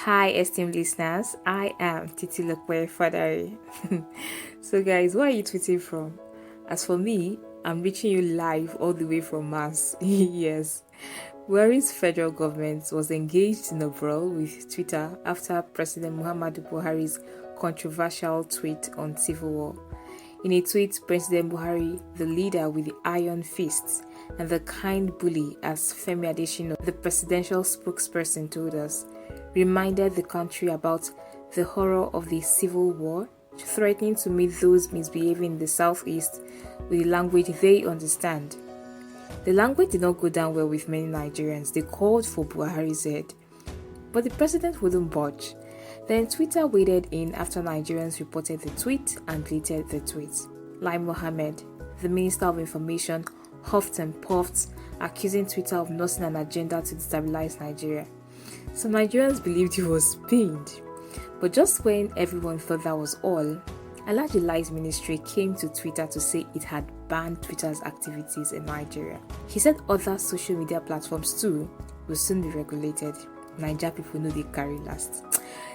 Hi, esteemed listeners. I am Titi Lokwe Fadari. So, guys, where are you tweeting from? As for me, I'm reaching you live all the way from Mars. Yes. Buhari's federal government was engaged in a brawl with Twitter after President Muhammadu Buhari's controversial tweet on civil war. In a tweet, President Buhari, the leader with the iron fists and the kind bully, as Femi Adesina, the presidential spokesperson, told us, reminded the country about the horror of the civil war, threatening to meet those misbehaving in the southeast with the language they understand. The language did not go down well with many Nigerians. They called for Buhari's head, but the president wouldn't budge. Then Twitter waded in after Nigerians reported the tweet and deleted the tweet. Lai Mohammed, the Minister of Information, huffed and puffed, accusing Twitter of nursing an agenda to destabilize Nigeria. Some Nigerians believed he was pinned. But just when everyone thought that was all, Alhaji Lai's ministry came to Twitter to say it had banned Twitter's activities in Nigeria. He said other social media platforms too will soon be regulated. Naija people know they carry last.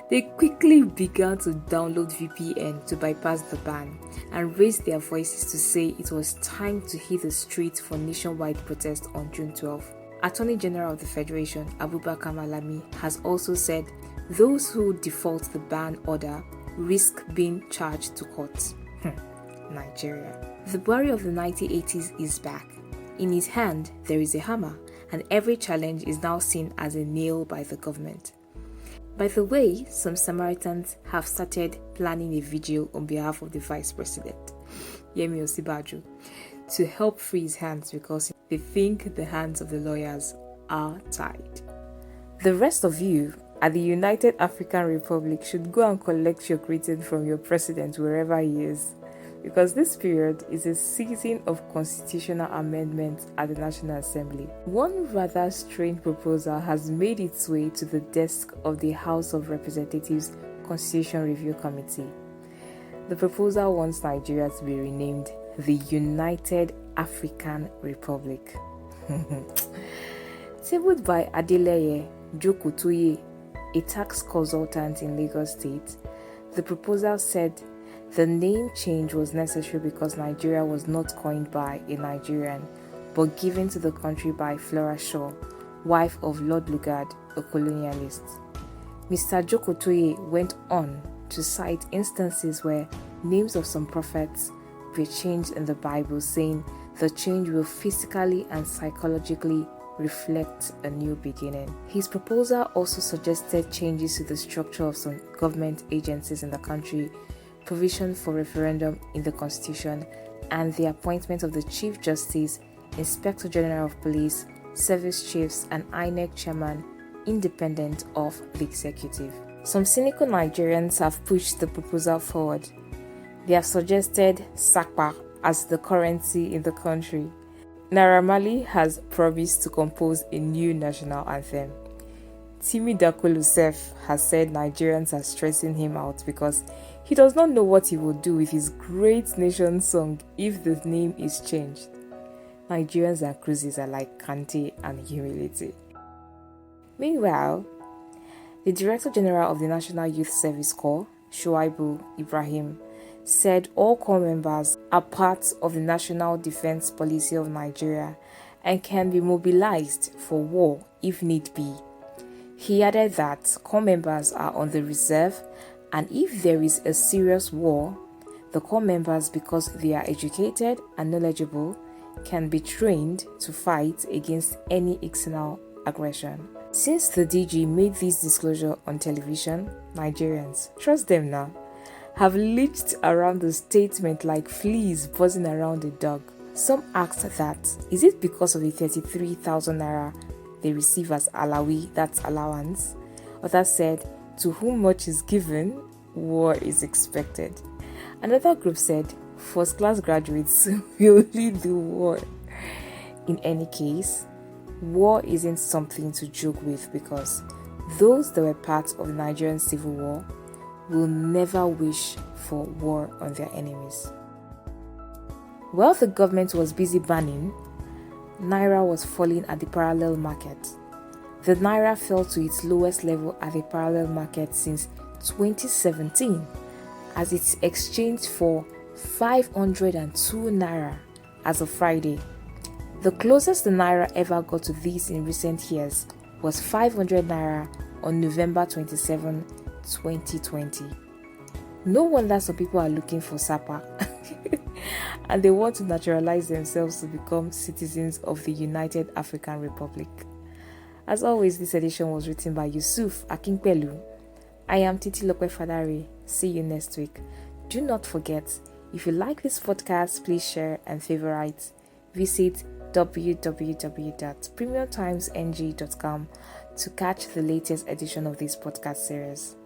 They quickly began to download VPN to bypass the ban and raised their voices to say it was time to hit the streets for nationwide protest on June 12. Attorney General of the Federation, Abubakar Malami, has also said those who default the ban order risk being charged to court. Nigeria. The Buhari of the 1980s is back. In his hand, there is a hammer, and every challenge is now seen as a nail by the government. By the way, some Samaritans have started planning a vigil on behalf of the Vice President, Yemi Osinbajo, to help free his hands because they think the hands of the lawyers are tied. The rest of you at the United African Republic should go and collect your greeting from your president wherever he is, because this period is a season of constitutional amendments at the National Assembly. One rather strange proposal has made its way to the desk of the House of Representatives Constitution Review Committee. The proposal wants Nigeria to be renamed the United African Republic. Tabled by Adeleye Jokotoye, a tax consultant in Lagos State, the proposal said the name change was necessary because Nigeria was not coined by a Nigerian, but given to the country by Flora Shaw, wife of Lord Lugard, a colonialist. Mr. Jokotoye went on to cite instances where names of some prophets were changed in the Bible, saying the change will physically and psychologically reflect a new beginning. His proposal also suggested changes to the structure of some government agencies in the country, provision for referendum in the Constitution, and the appointment of the Chief Justice, Inspector General of Police, Service Chiefs, and INEC Chairman, independent of the executive. Some cynical Nigerians have pushed the proposal forward. They have suggested Sakpa as the currency in the country. Naira Marley has promised to compose a new national anthem. Timi Dakolo Sef has said Nigerians are stressing him out because he does not know what he will do with his great nation song if the name is changed. Nigerians and cruises are like Kante and humility. Meanwhile, the Director General of the National Youth Service Corps, Shuaibu Ibrahim, said all corps members are part of the national defense policy of Nigeria and can be mobilized for war if need be. He added that corps members are on the reserve, and if there is a serious war, the corps members, because they are educated and knowledgeable, can be trained to fight against any external aggression. Since the DG made this disclosure on television, Nigerians, trust them now, have leached around the statement like fleas buzzing around a dog. Some asked that, is it because of the 33,000 naira they receive as alawi, that's allowance? Others said, to whom much is given, war is expected. Another group said, first class graduates will lead the war. In any case, war isn't something to joke with because those that were part of the Nigerian Civil War will never wish for war on their enemies. While the government was busy banning, Naira was falling at the parallel market. The naira fell to its lowest level at a parallel market since 2017 as it exchanged for 502 naira as of Friday. The closest the naira ever got to this in recent years was 500 naira on November 27, 2020. No wonder some people are looking for Sapa and they want to naturalize themselves to become citizens of the United African Republic. As always, this edition was written by Yusuf Akinpelu. I am Titi Lokwe Fadare. See you next week. Do not forget, if you like this podcast, please share and favorite. Visit www.premiumtimesng.com to catch the latest edition of this podcast series.